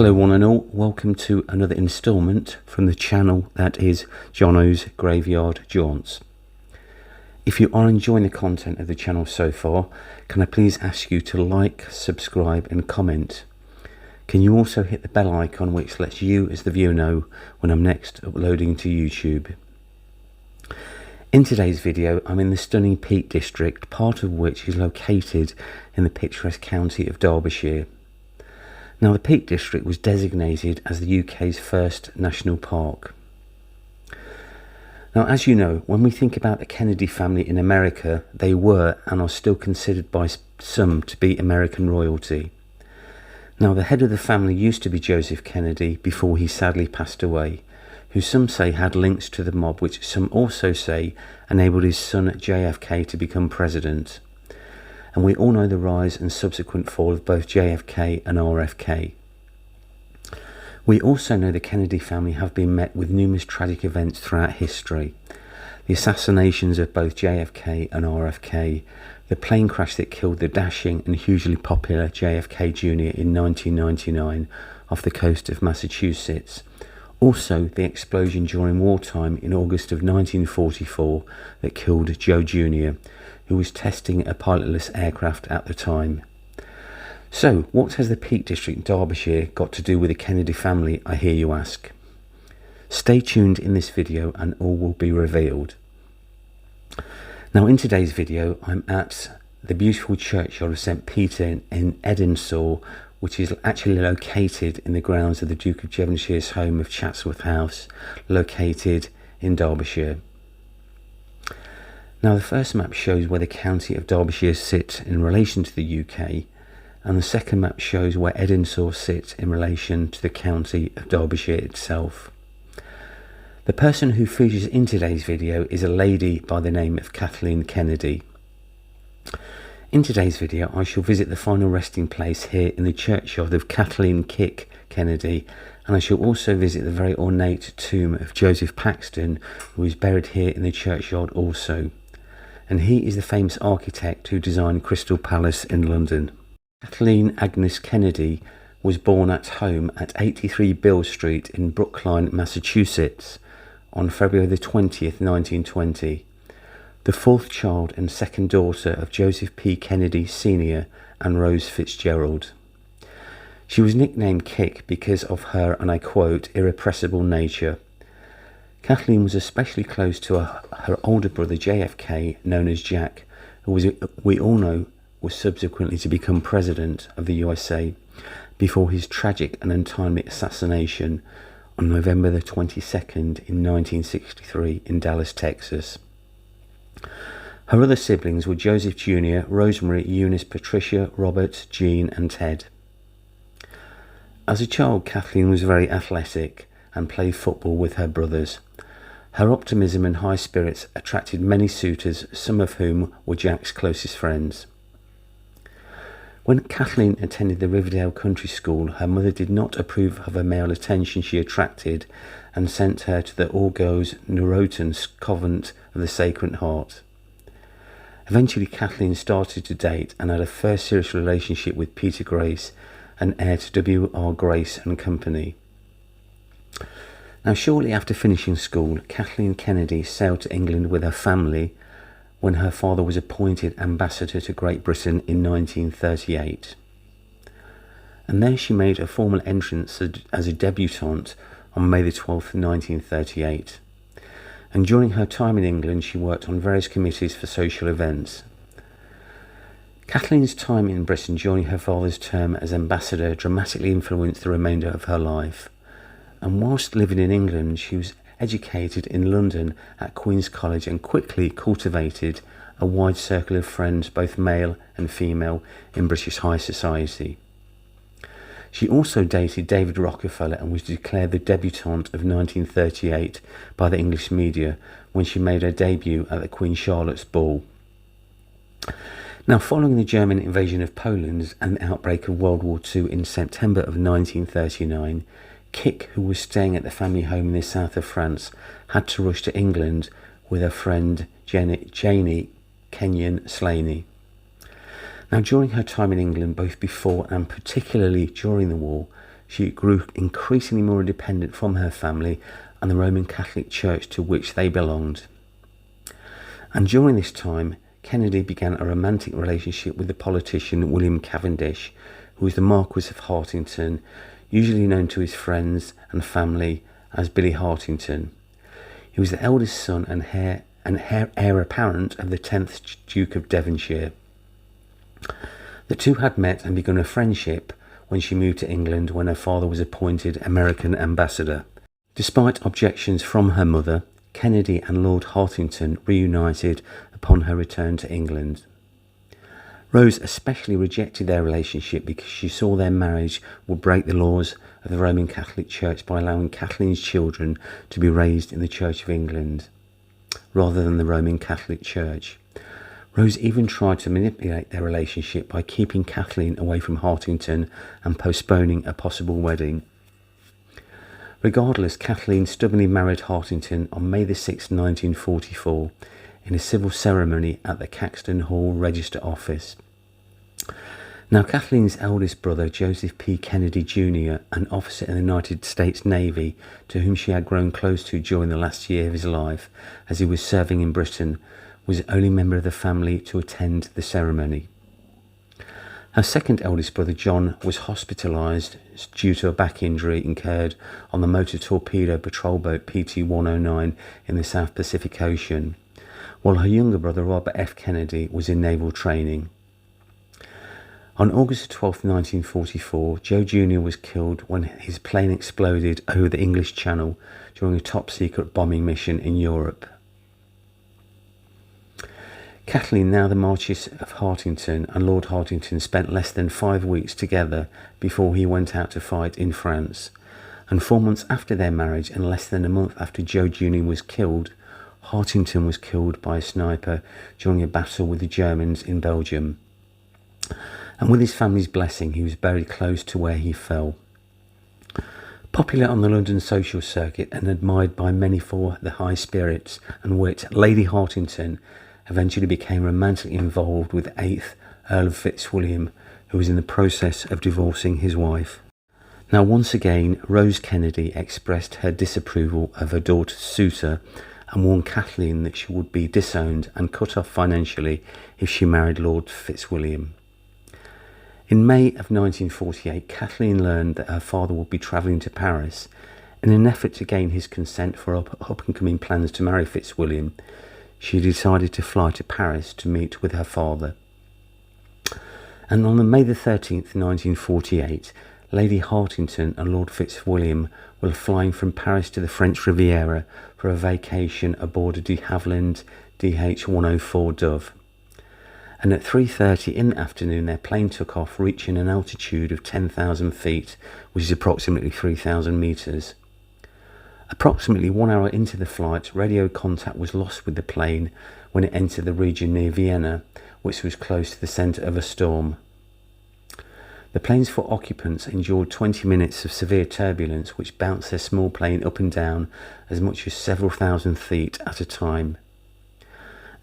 Hello one and all, welcome to another instalment from the channel that is Jono's Graveyard Jaunts. If you are enjoying the content of the channel so far, can I please ask you to like, subscribe and comment. Can you also hit the bell icon which lets you as the viewer know when I'm next uploading to YouTube. In today's video I'm in the stunning Peak District, part of which is located in the picturesque county of Derbyshire. Now, the Peak District was designated as the UK's first national park. Now, as you know, when we think about the Kennedy family in America, they were and are still considered by some to be American royalty. Now, the head of the family used to be Joseph Kennedy before he sadly passed away, who some say had links to the mob, which some also say enabled his son JFK to become president. And we all know the rise and subsequent fall of both JFK and RFK. We also know the Kennedy family have been met with numerous tragic events throughout history. The assassinations of both JFK and RFK, the plane crash that killed the dashing and hugely popular JFK Jr. in 1999 off the coast of Massachusetts. Also the explosion during wartime in August of 1944 that killed Joe Jr., who was testing a pilotless aircraft at the time. So, what has the Peak District in Derbyshire got to do with the Kennedy family, I hear you ask? Stay tuned in this video and all will be revealed. Now, in today's video, I'm at the beautiful churchyard of St Peter in Edensor, which is actually located in the grounds of the Duke of Devonshire's home of Chatsworth House, located in Derbyshire. Now, the first map shows where the county of Derbyshire sits in relation to the UK, and the second map shows where Edensor sits in relation to the county of Derbyshire itself. The person who features in today's video is a lady by the name of Kathleen Kennedy. In today's video, I shall visit the final resting place here in the churchyard of Kathleen Kennedy, and I shall also visit the very ornate tomb of Joseph Paxton, who is buried here in the churchyard also. And he is the famous architect who designed Crystal Palace in London. Kathleen Agnes Kennedy was born at home at 83 Bill Street in Brookline, Massachusetts on February the 20th, 1920, the fourth child and second daughter of Joseph P. Kennedy Sr. and Rose Fitzgerald. She was nicknamed Kick because of her, and I quote, irrepressible nature. Kathleen was especially close to her older brother JFK, known as Jack, who we all know was subsequently to become president of the USA before his tragic and untimely assassination on November the 22nd in 1963 in Dallas, Texas. Her other siblings were Joseph Jr., Rosemary, Eunice, Patricia, Robert, Jean and Ted. As a child, Kathleen was very athletic and played football with her brothers. Her optimism and high spirits attracted many suitors, some of whom were Jack's closest friends. When Kathleen attended the Riverdale Country School, her mother did not approve of the male attention she attracted and sent her to the all-girls Neuroton Convent of the Sacred Heart. Eventually, Kathleen started to date and had a first serious relationship with Peter Grace, an heir to W.R. Grace and Company. Now, shortly after finishing school, Kathleen Kennedy sailed to England with her family when her father was appointed ambassador to Great Britain in 1938. And there she made a formal entrance as a debutante on May the 12th, 1938. And during her time in England, she worked on various committees for social events. Kathleen's time in Britain during her father's term as ambassador dramatically influenced the remainder of her life. And whilst living in England, she was educated in London at Queen's College and quickly cultivated a wide circle of friends, both male and female, in British high society. She also dated David Rockefeller and was declared the debutante of 1938 by the English media when she made her debut at the Queen Charlotte's Ball. Now, following the German invasion of Poland and the outbreak of World War II in September of 1939, Kick, who was staying at the family home in the south of France, had to rush to England with her friend Janie Kenyon Slaney. Now, during her time in England, both before and particularly during the war, she grew increasingly more independent from her family and the Roman Catholic Church to which they belonged. And during this time, Kennedy began a romantic relationship with the politician William Cavendish, who was the Marquess of Hartington, usually known to his friends and family as Billy Hartington. He was the eldest son and heir apparent of the 10th Duke of Devonshire. The two had met and begun a friendship when she moved to England when her father was appointed American ambassador. Despite objections from her mother, Kennedy and Lord Hartington reunited upon her return to England. Rose especially rejected their relationship because she saw their marriage would break the laws of the Roman Catholic Church by allowing Kathleen's children to be raised in the Church of England rather than the Roman Catholic Church. Rose even tried to manipulate their relationship by keeping Kathleen away from Hartington and postponing a possible wedding. Regardless, Kathleen stubbornly married Hartington on May 6, 1944, in a civil ceremony at the Caxton Hall Register Office. Now, Kathleen's eldest brother, Joseph P. Kennedy Jr., an officer in the United States Navy, to whom she had grown close to during the last year of his life as he was serving in Britain, was the only member of the family to attend the ceremony. Her second eldest brother, John, was hospitalised due to a back injury incurred on the motor torpedo patrol boat PT-109 in the South Pacific Ocean, while her younger brother, Robert F. Kennedy, was in naval training. On August 12, 1944, Joe Jr. was killed when his plane exploded over the English Channel during a top-secret bombing mission in Europe. Kathleen, now the Marchioness of Hartington, and Lord Hartington spent less than 5 weeks together before he went out to fight in France. And 4 months after their marriage, and less than a month after Joe Jr. was killed, Hartington was killed by a sniper during a battle with the Germans in Belgium. And with his family's blessing, he was buried close to where he fell. Popular on the London social circuit and admired by many for the high spirits and wit, Lady Hartington eventually became romantically involved with 8th Earl Fitzwilliam, who was in the process of divorcing his wife. Now, once again, Rose Kennedy expressed her disapproval of her daughter's suitor and warned Kathleen that she would be disowned and cut off financially if she married Lord Fitzwilliam. In May of 1948, Kathleen learned that her father would be travelling to Paris. In an effort to gain his consent for up-and-coming plans to marry Fitzwilliam, she decided to fly to Paris to meet with her father. And on May 13th, 1948, Lady Hartington and Lord Fitzwilliam were flying from Paris to the French Riviera for a vacation aboard a de Havilland DH-104 Dove. And at 3:30 in the afternoon, their plane took off, reaching an altitude of 10,000 feet, which is approximately 3,000 metres. Approximately 1 hour into the flight, radio contact was lost with the plane when it entered the region near Vienna, which was close to the centre of a storm. The plane's 4 occupants endured 20 minutes of severe turbulence, which bounced their small plane up and down as much as several thousand feet at a time.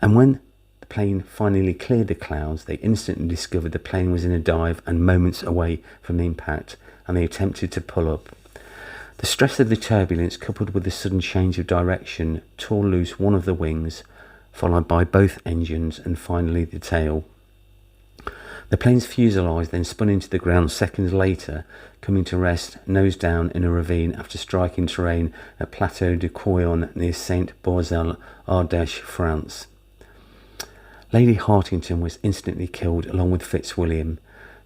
And when the plane finally cleared the clouds, they instantly discovered the plane was in a dive and moments away from the impact, and they attempted to pull up. The stress of the turbulence, coupled with the sudden change of direction, tore loose one of the wings, followed by both engines and finally the tail. The plane's fuselage then spun into the ground seconds later, coming to rest nose down in a ravine after striking terrain at Plateau de Coyon near Saint-Bourzel, Ardèche, France. Lady Hartington was instantly killed along with Fitzwilliam,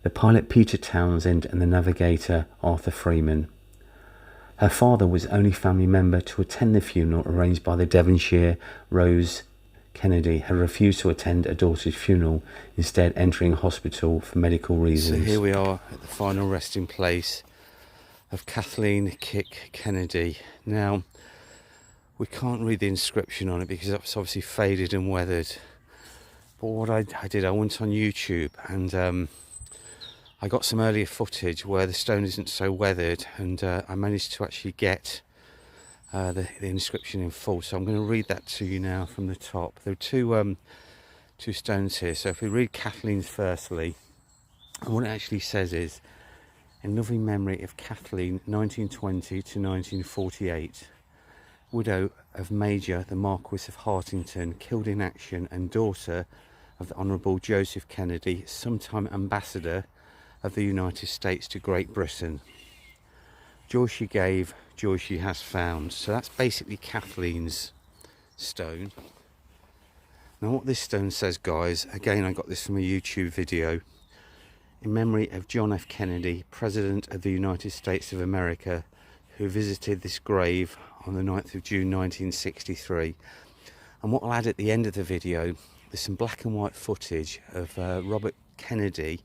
the pilot Peter Townsend and the navigator Arthur Freeman. Her father was the only family member to attend the funeral arranged by the Devonshire. Rose Kennedy had refused to attend a daughter's funeral, instead entering hospital for medical reasons. So here we are at the final resting place of Kathleen Kennedy. Now, we can't read the inscription on it because it's obviously faded and weathered. But what I did, I went on YouTube and I got some earlier footage where the stone isn't so weathered, and I managed to actually get the inscription in full. So I'm going to read that to you now from the top. There are two stones here. So if we read Kathleen's firstly, and what it actually says is, in loving memory of Kathleen, 1920 to 1948, widow of Major the Marquess of Hartington, killed in action, and daughter of the Honourable Joseph Kennedy, sometime Ambassador of the United States to Great Britain. Joy she gave, joy she has found. So that's basically Kathleen's stone. Now what this stone says, guys, again I got this from a YouTube video, in memory of John F. Kennedy, President of the United States of America, who visited this grave on the 9th of June 1963. And what I'll add at the end of the video, there's some black and white footage of Robert Kennedy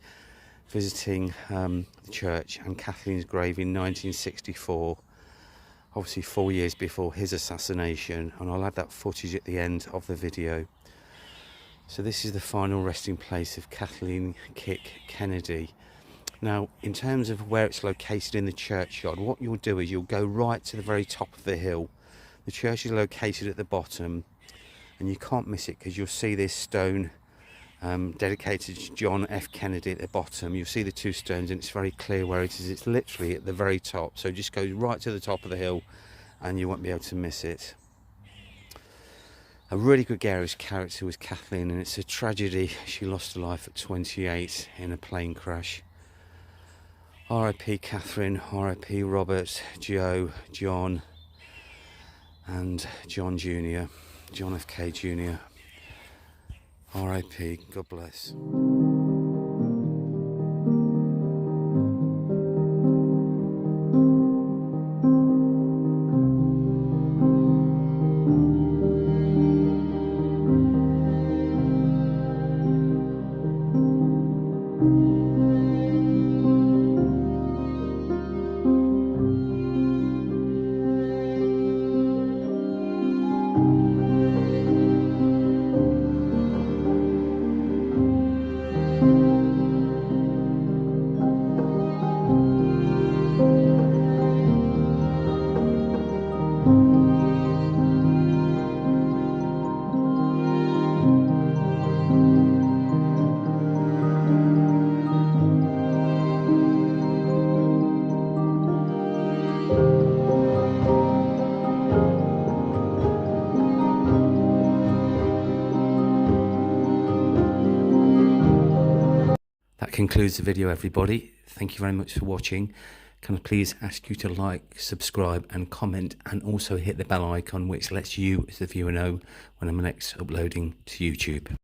visiting the church and Kathleen's grave in 1964, obviously 4 years before his assassination, and I'll add that footage at the end of the video. So this is the final resting place of Kathleen Kennedy. Now, in terms of where it's located in the churchyard, what you'll do is you'll go right to the very top of the hill. The church is located at the bottom, and you can't miss it because you'll see this stone dedicated to John F. Kennedy at the bottom. You'll see the two stones, and it's very clear where it is. It's literally at the very top, so just go right to the top of the hill and you won't be able to miss it. A really gregarious character was Kathleen, and it's a tragedy she lost her life at 28 in a plane crash. R.I.P. Catherine, R.I.P. Robert, Joe, John, and John Jr., John F.K. Jr. R.I.P. God bless. That concludes the video, everybody. Thank you very much for watching. Can I please ask you to like, subscribe and comment, and also hit the bell icon, which lets you as the viewer know when I'm next uploading to YouTube.